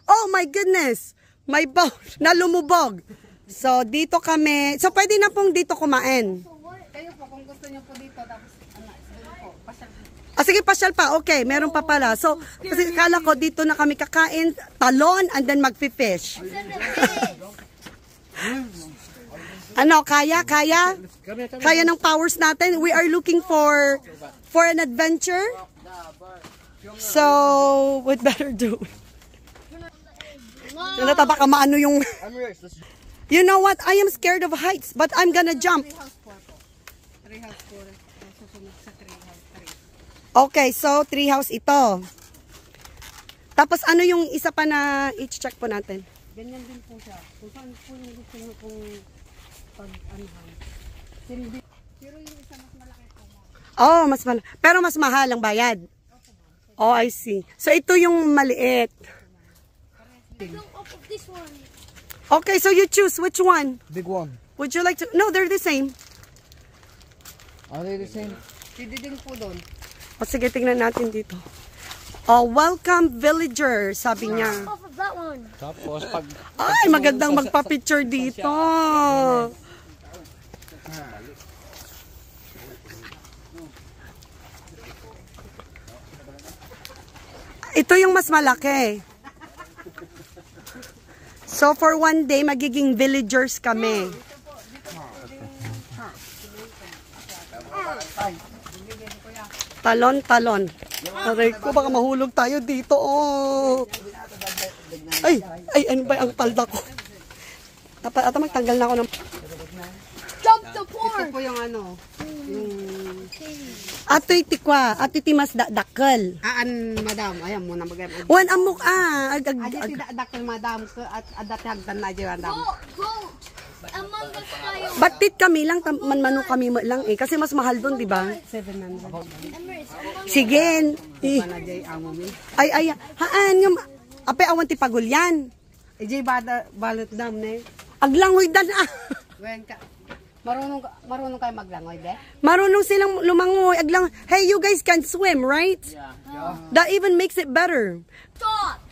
Oh my goodness! My boat na lumubog. So, dito kami. So, pwede na pong dito kumain. Kayo po, kung gusto niyo po dito, tapos, po, pasyal. Ah, sige, pasyal pa. Okay, meron pa pala. So, kasi kala ko dito na kami kakain, talon, and then magfi-fish. Ano, kaya? Kaya ng powers natin? We are looking for an adventure. So, what better do? Nataba ka maano yung... You know what? I am scared of heights, but I'm gonna jump. Okay, so 3 house ito. Tapos ano yung isa pa na i-check po natin? Ganyan din po siya. Kung saan po yung gusto nyo kung pag-anhan. Pero yung isa mas malaki po. Oh, mas malaki. Pero mas mahal ang bayad. Oh, I see. So ito yung maliit. Okay, so you choose which one? Big one. Would you like to? No, they're the same. Are they the same? Pwede din po doon. O sige, tingnan natin dito. Oh, welcome villager, sabi niya. Off of that one. Tapos pag... Ay, magandang magpa-picture dito. Ito yung mas malaki. So, for one day, magiging villagers kami. Talon. Aray ko, baka mahulog tayo dito. Oh. Ay, ano ba ang palda ko? Ata magtanggal na ako ng... Jump the port. Ito po yung ano. Ato'y tikwa, ato'y timas dakal. Madam, ayan mo na mag-ayan. Wan amok Aja tidak dakal madam ke adat hagdan aja madam. Go. Among the fire. Batit kami lang, manmano kami lang eh. Kasi mas mahal doon, di ba? 700. Sige. Manajay amo mi. Ay, haan nga. Ape, awan ti pagulyan. Ejay balot dam ne. Aglangoy dan ah. Wen ka. Marunong kayo maglangoy, be? Marunong silang lumangoy. Hey, you guys can swim, right? Yeah. That even makes it better. Stop.